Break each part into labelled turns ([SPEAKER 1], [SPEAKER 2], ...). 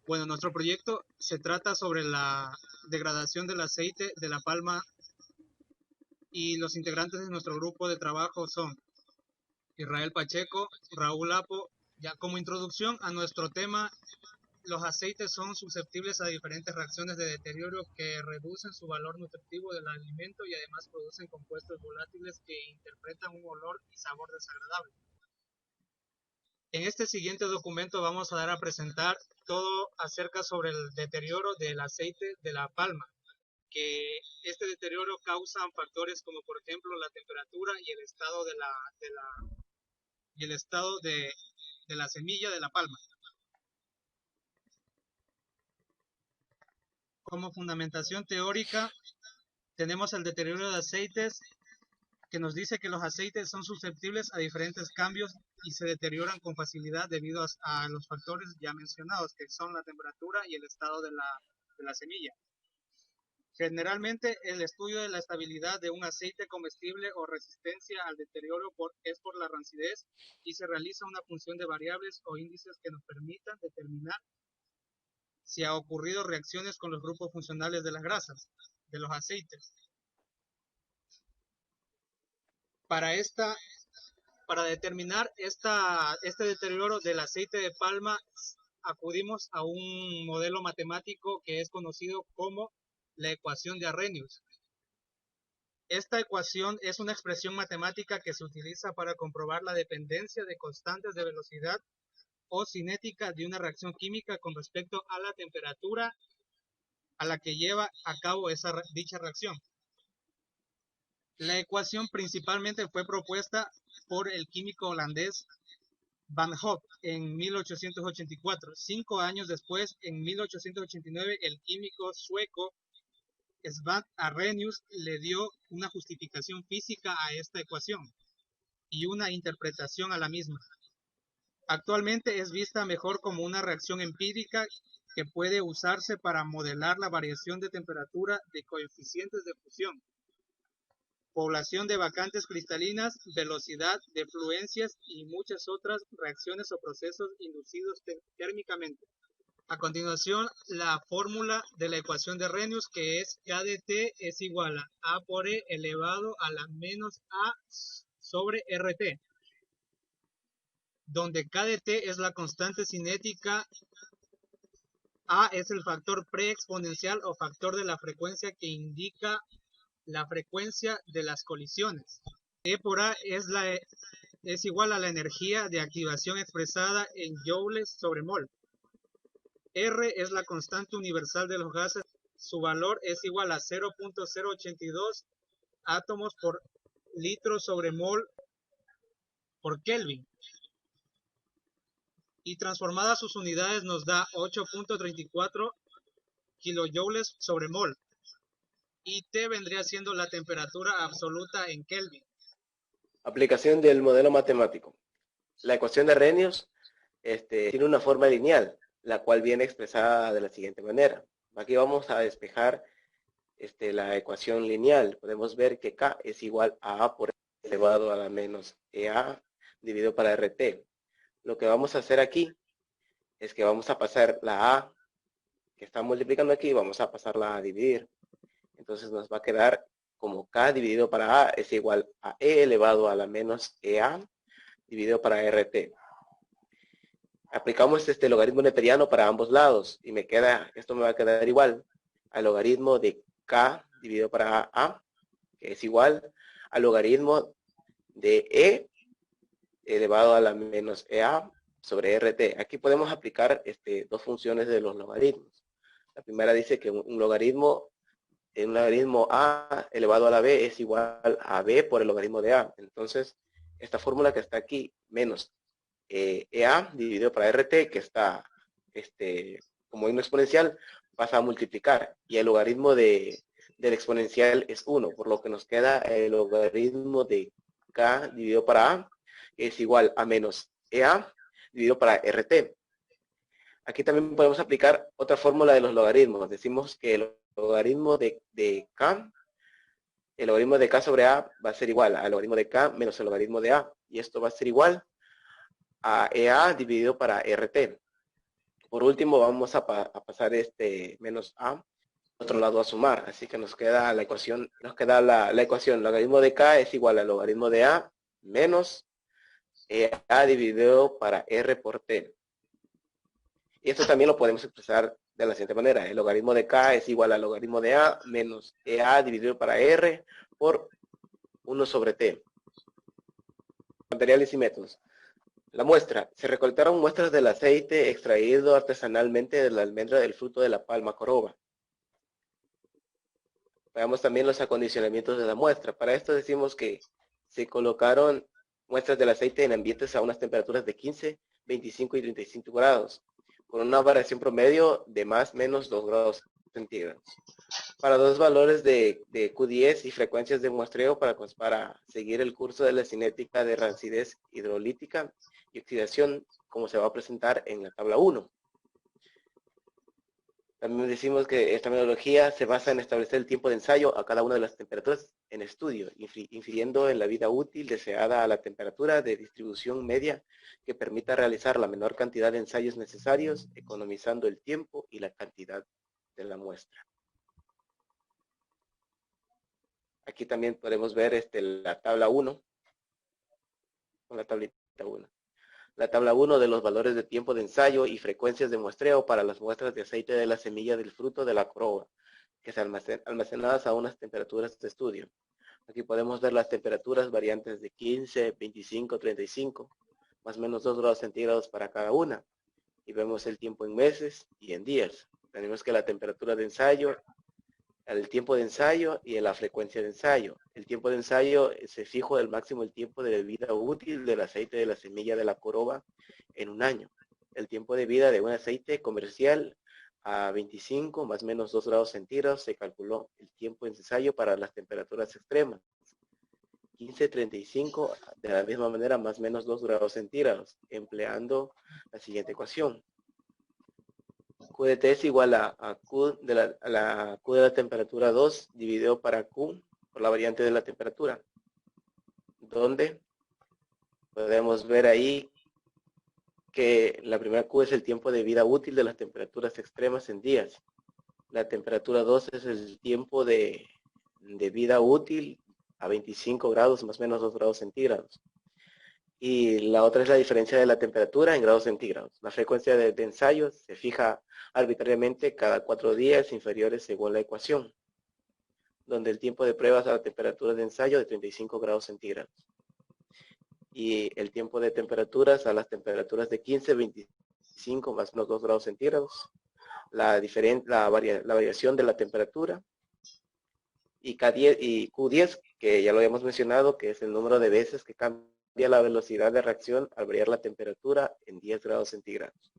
[SPEAKER 1] Bueno, nuestro proyecto se trata sobre la degradación del aceite de la palma y los integrantes de nuestro grupo de trabajo son Israel Pacheco, Raúl Apo. Ya como introducción a nuestro tema, los aceites son susceptibles a diferentes reacciones de deterioro que reducen su valor nutritivo del alimento y además producen compuestos volátiles que interpretan un olor y sabor desagradable. En este siguiente documento vamos a dar a presentar todo acerca sobre el deterioro del aceite de la palma, que este deterioro causan factores como por ejemplo la temperatura y el estado de la semilla de la palma. Como fundamentación teórica tenemos el deterioro de aceites, que nos dice que los aceites son susceptibles a diferentes cambios y se deterioran con facilidad debido a los factores ya mencionados, que son la temperatura y el estado de la semilla. Generalmente, el estudio de la estabilidad de un aceite comestible o resistencia al deterioro es por la rancidez, y se realiza una función de variables o índices que nos permitan determinar si ha ocurrido reacciones con los grupos funcionales de las grasas, de los aceites. Para determinar este deterioro del aceite de palma, acudimos a un modelo matemático que es conocido como la ecuación de Arrhenius. Esta ecuación es una expresión matemática que se utiliza para comprobar la dependencia de constantes de velocidad o cinética de una reacción química con respecto a la temperatura a la que lleva a cabo dicha reacción. La ecuación principalmente fue propuesta por el químico holandés Van Hoff en 1884. 5 años después, en 1889, el químico sueco Svan Arrhenius le dio una justificación física a esta ecuación y una interpretación a la misma. Actualmente es vista mejor como una reacción empírica que puede usarse para modelar la variación de temperatura de coeficientes de fusión, población de vacantes cristalinas, velocidad de fluencias y muchas otras reacciones o procesos inducidos térmicamente. A continuación, la fórmula de la ecuación de Arrhenius, que es K de T es igual a A por E elevado a la menos A sobre RT, donde K de T es la constante cinética, A es el factor preexponencial o factor de la frecuencia que indica la frecuencia de las colisiones. E por A es igual a la energía de activación expresada en joules sobre mol. R es la constante universal de los gases. Su valor es igual a 0.082 átomos por litro sobre mol por Kelvin. Y transformada sus unidades nos da 8.34 kilojoules sobre mol. Y T vendría siendo la temperatura absoluta en Kelvin.
[SPEAKER 2] Aplicación del modelo matemático. La ecuación de Arrhenius tiene una forma lineal, la cual viene expresada de la siguiente manera. Aquí vamos a despejar la ecuación lineal. Podemos ver que K es igual a A por E elevado a la menos EA dividido para RT. Lo que vamos a hacer aquí es que vamos a pasar la A que está multiplicando aquí, vamos a pasarla a dividir. Entonces nos va a quedar como K dividido para A es igual a E elevado a la menos EA dividido para RT. Aplicamos este logaritmo neperiano para ambos lados y esto me va a quedar igual al logaritmo de K dividido para A, que es igual al logaritmo de E elevado a la menos EA sobre RT. Aquí podemos aplicar dos funciones de los logaritmos. La primera dice que un logaritmo A elevado a la B es igual a B por el logaritmo de A. Entonces, esta fórmula que está aquí, menos EA dividido para RT, que está como una exponencial, pasa a multiplicar. Y el logaritmo del exponencial es 1, por lo que nos queda el logaritmo de K dividido para A es igual a menos EA dividido para RT. Aquí también podemos aplicar otra fórmula de los logaritmos. Decimos que el logaritmo de K sobre A va a ser igual al logaritmo de K menos el logaritmo de A. Y esto va a ser igual a EA dividido para RT. Por último, vamos a pasar este menos A otro lado a sumar, así que nos queda la ecuación, la ecuación, logaritmo de K es igual al logaritmo de A menos A dividido para R por T. Y esto también lo podemos expresar de la siguiente manera, el logaritmo de K es igual al logaritmo de A menos A dividido para R por 1 sobre T. Materiales y métodos. La muestra. Se recolectaron muestras del aceite extraído artesanalmente de la almendra del fruto de la palma coroba. Veamos también los acondicionamientos de la muestra. Para esto decimos que se colocaron muestras del aceite en ambientes a unas temperaturas de 15, 25 y 35 grados, con una variación promedio de más o menos 2 grados centígrados. Para dos valores de Q10 y frecuencias de muestreo para seguir el curso de la cinética de rancidez hidrolítica y oxidación, como se va a presentar en la tabla 1. También decimos que esta metodología se basa en establecer el tiempo de ensayo a cada una de las temperaturas en estudio, infiriendo en la vida útil deseada a la temperatura de distribución media que permita realizar la menor cantidad de ensayos necesarios, economizando el tiempo y la cantidad de la muestra. Aquí también podemos ver la tabla 1, con la tablita 1. La tabla 1 de los valores de tiempo de ensayo y frecuencias de muestreo para las muestras de aceite de la semilla del fruto de la coroba, que se almacenadas a unas temperaturas de estudio. Aquí podemos ver las temperaturas variantes de 15, 25, 35, más o menos 2 grados centígrados para cada una. Y vemos el tiempo en meses y en días. Tenemos que la temperatura de ensayo, el tiempo de ensayo y la frecuencia de ensayo. El tiempo de ensayo se fijó el máximo el tiempo de vida útil del aceite de la semilla de la coroba en un año. El tiempo de vida de un aceite comercial a 25 más o menos 2 grados centígrados se calculó el tiempo de ensayo para las temperaturas extremas. 15, 35 de la misma manera más o menos 2 grados centígrados, empleando la siguiente ecuación. Q de T es igual a Q de la temperatura 2 dividido para Q por la variante de la temperatura, donde podemos ver ahí que la primera Q es el tiempo de vida útil de las temperaturas extremas en días. La temperatura 2 es el tiempo de vida útil a 25 grados, más o menos 2 grados centígrados. Y la otra es la diferencia de la temperatura en grados centígrados. La frecuencia de ensayo se fija arbitrariamente cada 4 días inferiores según la ecuación, donde el tiempo de pruebas a la temperatura de ensayo de 35 grados centígrados. Y el tiempo de temperaturas a las temperaturas de 15, 25 más o menos 2 grados centígrados. La variación de la temperatura. Y Q10, que ya lo habíamos mencionado, que es el número de veces que cambia la velocidad de reacción al variar la temperatura en 10 grados centígrados.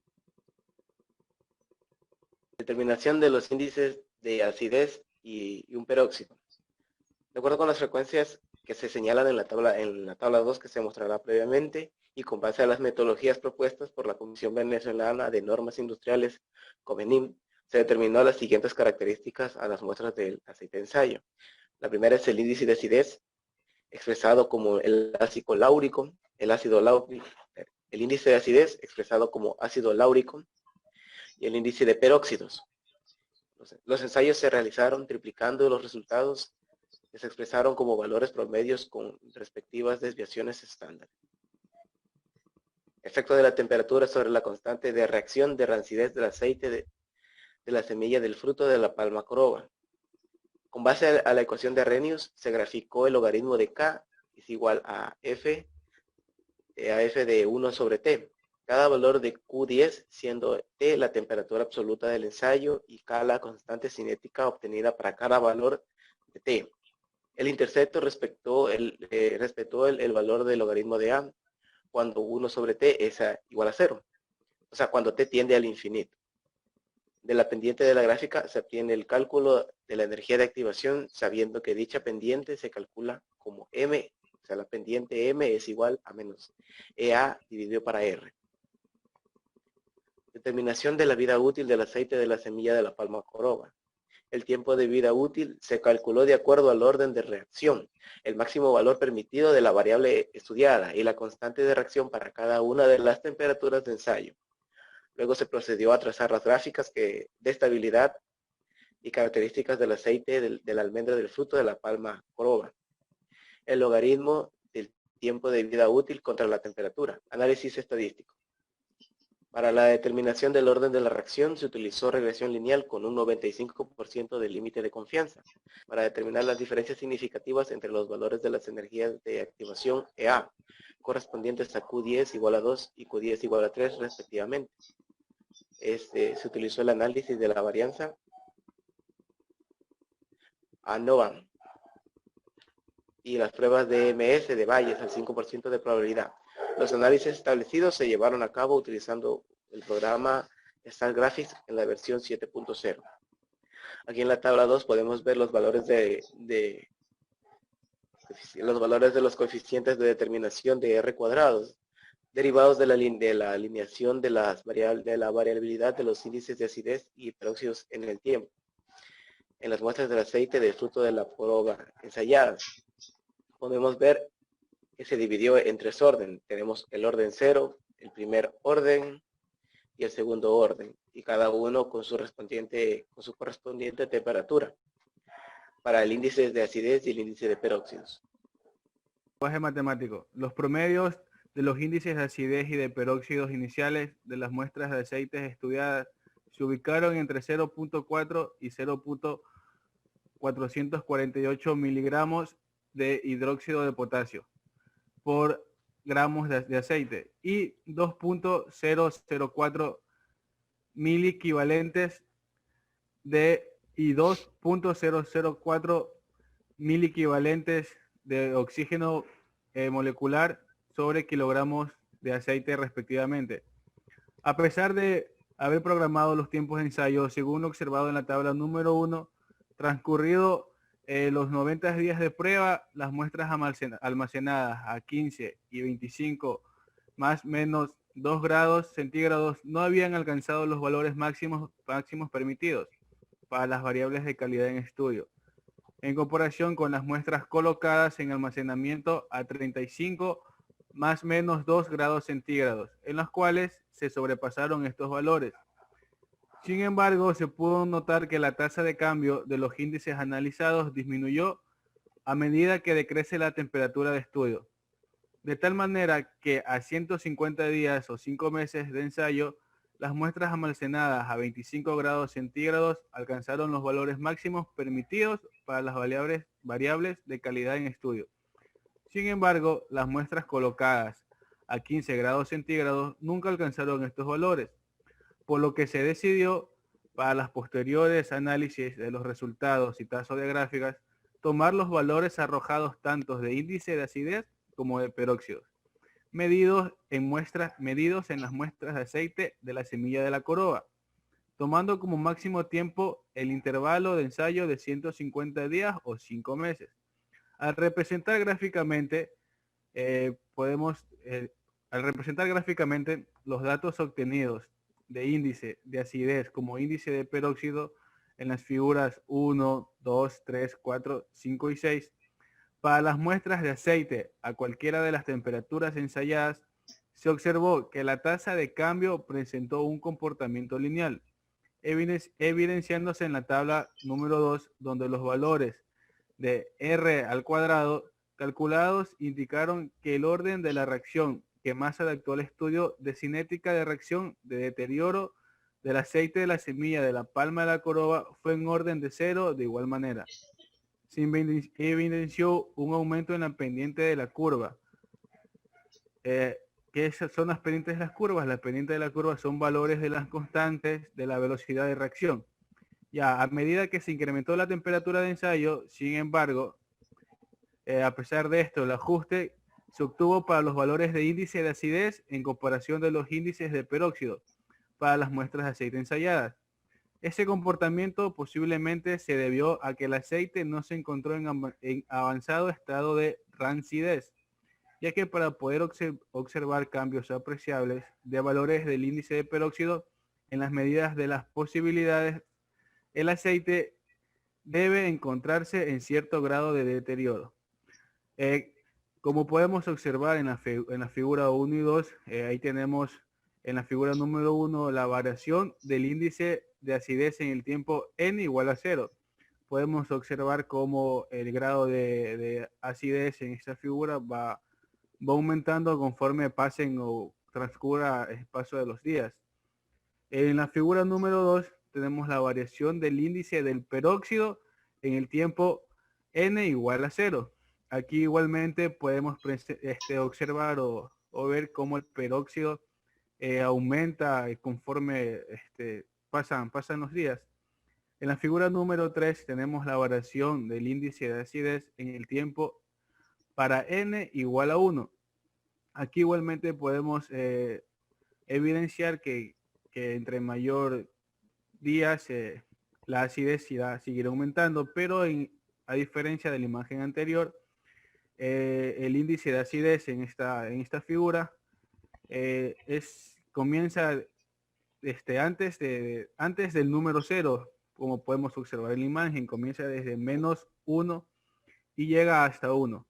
[SPEAKER 2] Determinación de los índices de acidez y un peróxido. De acuerdo con las frecuencias que se señalan en la tabla 2 que se mostrará previamente y con base a las metodologías propuestas por la Comisión Venezolana de Normas Industriales, COVENIM, se determinó las siguientes características a las muestras del aceite de ensayo. La primera es el índice de acidez, expresado como el ácido láurico, el índice de acidez expresado como ácido láurico y el índice de peróxidos. Los ensayos se realizaron triplicando los resultados que se expresaron como valores promedios con respectivas desviaciones estándar. Efecto de la temperatura sobre la constante de reacción de rancidez del aceite de la semilla del fruto de la palma coroba. Con base a la ecuación de Arrhenius, se graficó el logaritmo de K es igual a F de 1 sobre T. Cada valor de Q10 siendo T la temperatura absoluta del ensayo y K la constante cinética obtenida para cada valor de T. El intercepto respetó el valor del logaritmo de A cuando 1 sobre T es igual a 0. O sea, cuando T tiende al infinito. De la pendiente de la gráfica se obtiene el cálculo de la energía de activación sabiendo que dicha pendiente se calcula como M, o sea, la pendiente M es igual a menos EA dividido para R. Determinación de la vida útil del aceite de la semilla de la palma coroba. El tiempo de vida útil se calculó de acuerdo al orden de reacción, el máximo valor permitido de la variable estudiada y la constante de reacción para cada una de las temperaturas de ensayo. Luego se procedió a trazar las gráficas de estabilidad y características del aceite de la almendra del fruto de la palma coroba. El logaritmo del tiempo de vida útil contra la temperatura. Análisis estadístico. Para la determinación del orden de la reacción se utilizó regresión lineal con un 95% de límite de confianza para determinar las diferencias significativas entre los valores de las energías de activación EA, correspondientes a Q10 igual a 2 y Q10 igual a 3 respectivamente. Se utilizó el análisis de la varianza ANOVA y las pruebas de MS de Bayes al 5% de probabilidad. Los análisis establecidos se llevaron a cabo utilizando el programa StarGraphics en la versión 7.0. Aquí en la tabla 2 podemos ver los valores de los coeficientes de determinación de R cuadrados, derivados de la alineación de la variabilidad de los índices de acidez y peróxidos en el tiempo, en las muestras del aceite del fruto de la coroba ensayadas. Podemos ver que se dividió en tres órdenes. Tenemos el orden 0, el primer orden y el segundo orden, y cada uno con su correspondiente temperatura para el índice de acidez y el índice de peróxidos.
[SPEAKER 3] Lenguaje matemático. Los promedios de los índices de acidez y de peróxidos iniciales de las muestras de aceites estudiadas se ubicaron entre 0.4 y 0.448 miligramos de hidróxido de potasio por gramos de aceite y 2.004 miliequivalentes y 2.004 miliequivalentes de oxígeno molecular sobre kilogramos de aceite respectivamente. A pesar de haber programado los tiempos de ensayo según observado en la tabla número 1, transcurrido los 90 días de prueba, las muestras almacenadas a 15 y 25 más menos 2 grados centígrados no habían alcanzado los valores máximos permitidos para las variables de calidad en estudio, en comparación con las muestras colocadas en almacenamiento a 35 más menos 2 grados centígrados, en las cuales se sobrepasaron estos valores. Sin embargo, se pudo notar que la tasa de cambio de los índices analizados disminuyó a medida que decrece la temperatura de estudio, de tal manera que a 150 días o 5 meses de ensayo, las muestras almacenadas a 25 grados centígrados alcanzaron los valores máximos permitidos para las variables de calidad en estudio. Sin embargo, las muestras colocadas a 15 grados centígrados nunca alcanzaron estos valores, por lo que se decidió para las posteriores análisis de los resultados y trazos de gráficas tomar los valores arrojados tanto de índice de acidez como de peróxidos, medidos en las muestras de aceite de la semilla de la coroba, tomando como máximo tiempo el intervalo de ensayo de 150 días o 5 meses. Al representar gráficamente, los datos obtenidos de índice de acidez como índice de peróxido en las figuras 1, 2, 3, 4, 5 y 6, para las muestras de aceite a cualquiera de las temperaturas ensayadas, se observó que la tasa de cambio presentó un comportamiento lineal, evidenciándose en la tabla número 2, donde los valores de R al cuadrado calculados indicaron que el orden de la reacción que más adaptó al estudio de cinética de reacción de deterioro del aceite de la semilla de la palma de la coroba fue en orden de 0 de igual manera. Se evidenció un aumento en la pendiente de la curva. ¿Qué son las pendientes de las curvas? Las pendientes de la curva son valores de las constantes de la velocidad de reacción. Ya, a medida que se incrementó la temperatura de ensayo, sin embargo, a pesar de esto, el ajuste se obtuvo para los valores de índice de acidez en comparación de los índices de peróxido para las muestras de aceite ensayadas. Ese comportamiento posiblemente se debió a que el aceite no se encontró en avanzado estado de rancidez, ya que para poder observar cambios apreciables de valores del índice de peróxido en las medidas de las posibilidades, el aceite debe encontrarse en cierto grado de deterioro. Como podemos observar en la figura 1 y 2, ahí tenemos En la figura número 1, la variación del índice de acidez en el tiempo n igual a 0. Podemos observar cómo el grado de acidez en esta figura va aumentando conforme pasen o transcurra el paso de los días. En la figura número 2 tenemos la variación del índice del peróxido en el tiempo n igual a 0. Aquí igualmente podemos observar o ver cómo el peróxido aumenta conforme pasan los días. En la figura número 3 tenemos la variación del índice de acidez en el tiempo para n igual a 1. Aquí igualmente podemos evidenciar que entre mayor días la acidez seguirá aumentando, pero a diferencia de la imagen anterior, el índice de acidez en esta figura comienza antes del número 0, como podemos observar en la imagen, comienza desde -1 y llega hasta 1.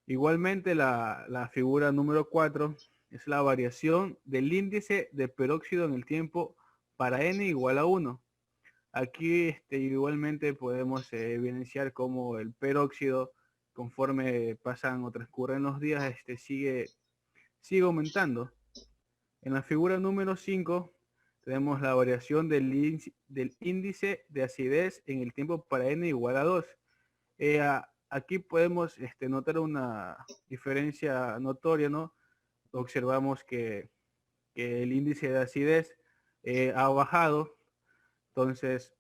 [SPEAKER 3] Igualmente la figura número 4 es la variación del índice de peróxido en el tiempo para n igual a 1. Aquí igualmente podemos evidenciar cómo el peróxido, conforme pasan o transcurren los días, sigue aumentando. En la figura número 5 tenemos la variación del índice de acidez en el tiempo para n igual a 2. Aquí podemos notar una diferencia notoria, ¿no? Observamos que el índice de acidez ha bajado. Entonces,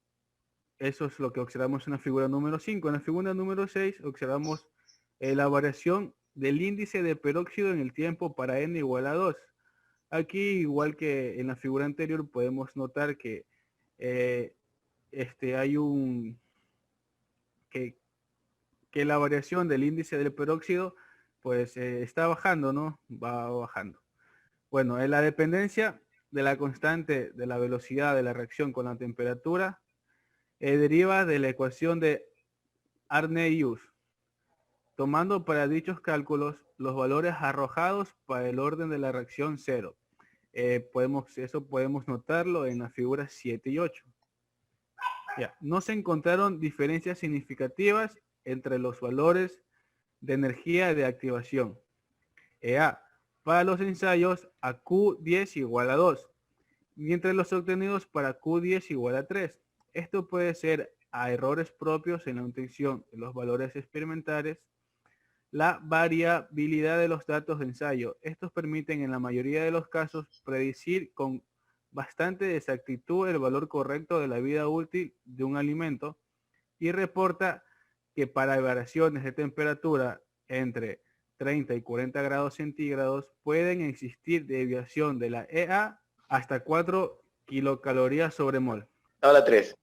[SPEAKER 3] eso es lo que observamos en la figura número 5. En la figura número 6 observamos la variación del índice de peróxido en el tiempo para n igual a 2. Aquí, igual que en la figura anterior, podemos notar que hay que la variación del índice del peróxido pues está bajando, ¿no? Va bajando. Bueno, en la dependencia de la constante de la velocidad de la reacción con la temperatura deriva de la ecuación de Arrhenius, tomando para dichos cálculos los valores arrojados para el orden de la reacción 0. Podemos notarlo en las figuras 7 y 8. Ya, no se encontraron diferencias significativas entre los valores de energía de activación. EA, para los ensayos a Q10 igual a 2, mientras los obtenidos para Q10 igual a 3. Esto puede ser a errores propios en la obtención de los valores experimentales, la variabilidad de los datos de ensayo. Estos permiten en la mayoría de los casos predecir con bastante exactitud el valor correcto de la vida útil de un alimento y reporta que para variaciones de temperatura entre 30 y 40 grados centígrados pueden existir desviación de la EA hasta 4 kilocalorías sobre mol.
[SPEAKER 2] Tabla 3.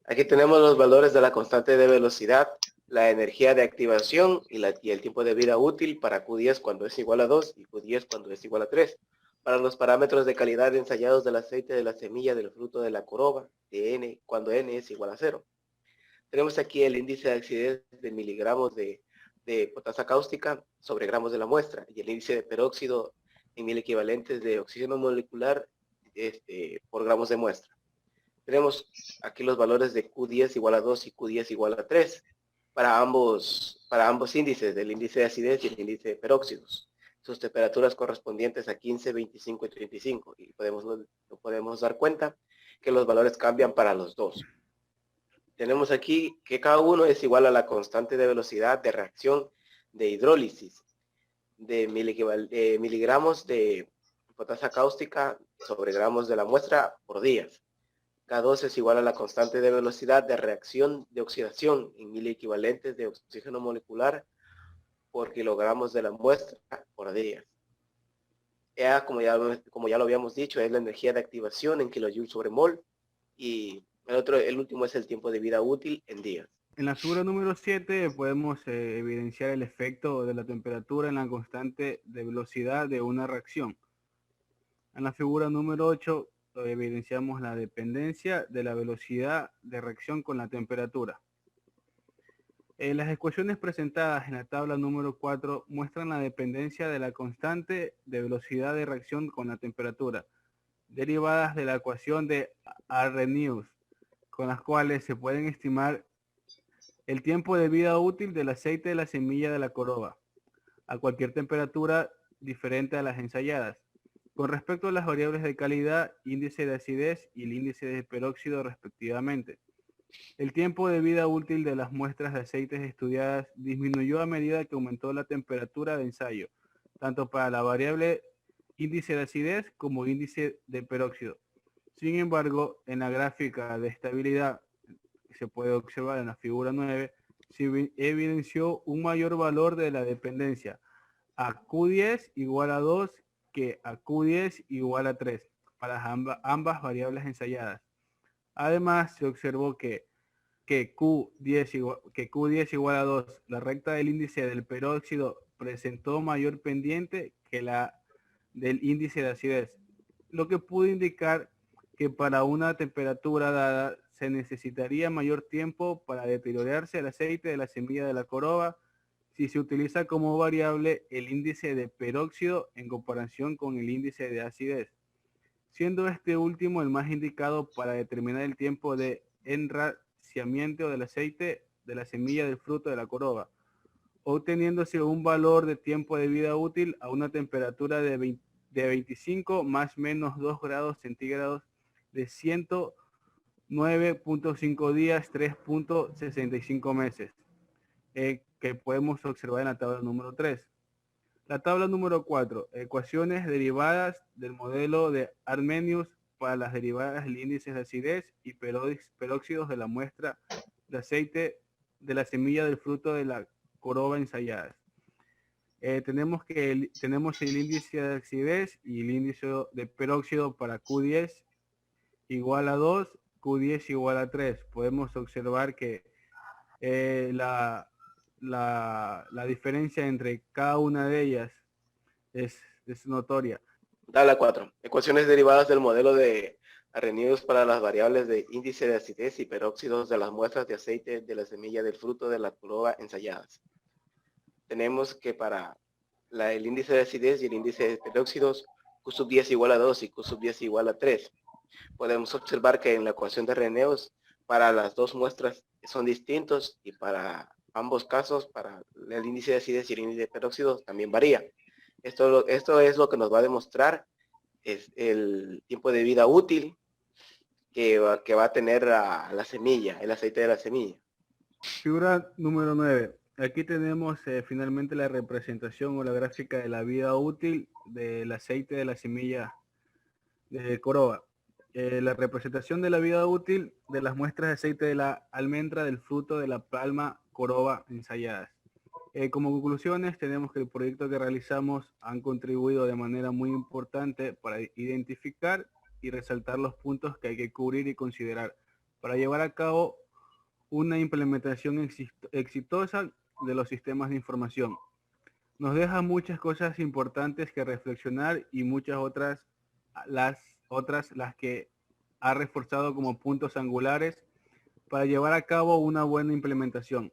[SPEAKER 2] Aquí tenemos los valores de la constante de velocidad, la energía de activación y el tiempo de vida útil para Q10 cuando es igual a 2 y Q10 cuando es igual a 3. Para los parámetros de calidad ensayados del aceite de la semilla del fruto de la coroba, de N, cuando N es igual a 0. Tenemos aquí el índice de acidez de miligramos de potasa cáustica sobre gramos de la muestra y el índice de peróxido en mil equivalentes de oxígeno molecular por gramos de muestra. Tenemos aquí los valores de Q10 igual a 2 y Q10 igual a 3 para ambos índices, del índice de acidez y el índice de peróxidos. Sus temperaturas correspondientes a 15, 25 y 35. Y podemos dar cuenta que los valores cambian para los dos. Tenemos aquí que cada uno es igual a la constante de velocidad de reacción de hidrólisis de miligramos de potasa cáustica sobre gramos de la muestra por días. K2 es igual a la constante de velocidad de reacción de oxidación en mil equivalentes de oxígeno molecular por kilogramos de la muestra por día. EA, como ya lo habíamos dicho, es la energía de activación en kilojoules sobre mol y el último es el tiempo de vida útil en días.
[SPEAKER 3] En la figura número 7 podemos evidenciar el efecto de la temperatura en la constante de velocidad de una reacción. En la figura número 8 evidenciamos la dependencia de la velocidad de reacción con la temperatura. Las ecuaciones presentadas en la tabla número 4 muestran la dependencia de la constante de velocidad de reacción con la temperatura, derivadas de la ecuación de Arrhenius, con las cuales se pueden estimar el tiempo de vida útil del aceite de la semilla de la coroba, a cualquier temperatura diferente a las ensayadas. Con respecto a las variables de calidad, índice de acidez y el índice de peróxido respectivamente, el tiempo de vida útil de las muestras de aceites estudiadas disminuyó a medida que aumentó la temperatura de ensayo, tanto para la variable índice de acidez como índice de peróxido. Sin embargo, en la gráfica de estabilidad que se puede observar en la figura 9, se evidenció un mayor valor de la dependencia a Q10 igual a 2 que a Q10 igual a 3 para ambas variables ensayadas. Además, se observó que Q10 igual a 2, la recta del índice del peróxido presentó mayor pendiente que la del índice de acidez, lo que pudo indicar que para una temperatura dada se necesitaría mayor tiempo para deteriorarse el aceite de la semilla de la coroba si se utiliza como variable el índice de peróxido en comparación con el índice de acidez, siendo este último el más indicado para determinar el tiempo de enraciamiento del aceite de la semilla del fruto de la coroba, obteniéndose un valor de tiempo de vida útil a una temperatura de 25 más menos 2 grados centígrados de 109.5 días, 3.65 meses, que podemos observar en la tabla número 3. La tabla número 4, ecuaciones derivadas del modelo de Arrhenius para las derivadas del índice de acidez y peróxidos de la muestra de aceite de la semilla del fruto de la coroba ensayadas. Tenemos el índice de acidez y el índice de peróxido para Q10 igual a 2, Q10 igual a 3. Podemos observar que la diferencia entre cada una de ellas es notoria.
[SPEAKER 2] Tabla 4. Ecuaciones derivadas del modelo de Arrhenius para las variables de índice de acidez y peróxidos de las muestras de aceite de la semilla del fruto de la coroba ensayadas. Tenemos que para el índice de acidez y el índice de peróxidos, Q sub 10 igual a 2 y Q sub 10 igual a 3. Podemos observar que en la ecuación de Arrhenius para las dos muestras son distintos y para ambos casos, para el índice de acidez y el índice de peróxidos también varía. Esto es lo que nos va a demostrar es el tiempo de vida útil que va a tener la semilla, el aceite de la semilla.
[SPEAKER 3] Figura número 9. Aquí tenemos finalmente la representación o la gráfica de la vida útil del aceite de la semilla de coroba. La representación de la vida útil de las muestras de aceite de la almendra del fruto de la palma coroba ensayadas. Como conclusiones, tenemos que el proyecto que realizamos han contribuido de manera muy importante para identificar y resaltar los puntos que hay que cubrir y considerar para llevar a cabo una implementación exitosa de los sistemas de información. Nos deja muchas cosas importantes que reflexionar y muchas otras las que ha reforzado como puntos angulares para llevar a cabo una buena implementación.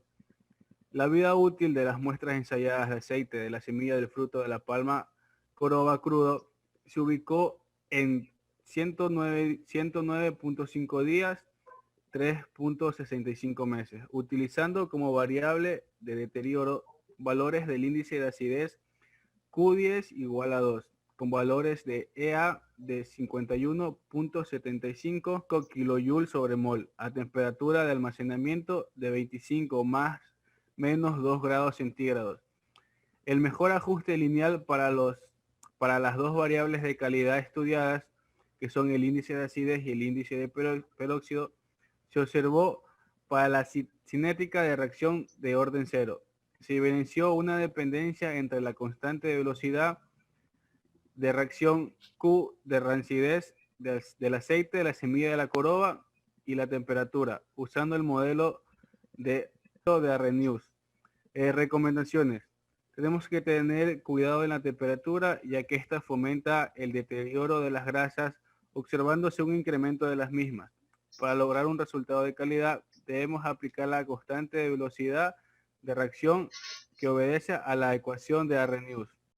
[SPEAKER 3] La vida útil de las muestras ensayadas de aceite de la semilla del fruto de la palma coroba crudo se ubicó en 109.5 días, 3.65 meses, utilizando como variable de deterioro valores del índice de acidez Q10 igual a 2, con valores de EA de 51.75 kJ sobre mol, a temperatura de almacenamiento de 25 más menos 2 grados centígrados. El mejor ajuste lineal para las dos variables de calidad estudiadas, que son el índice de acidez y el índice de peróxido, se observó para la cinética de reacción de orden cero. Se evidenció una dependencia entre la constante de velocidad de reacción Q de rancidez del aceite de la semilla de la coroba y la temperatura, usando el modelo de Arrhenius. Recomendaciones. Tenemos que tener cuidado en la temperatura, ya que esta fomenta el deterioro de las grasas, observándose un incremento de las mismas. Para lograr un resultado de calidad, debemos aplicar la constante de velocidad de reacción que obedece a la ecuación de Arrhenius.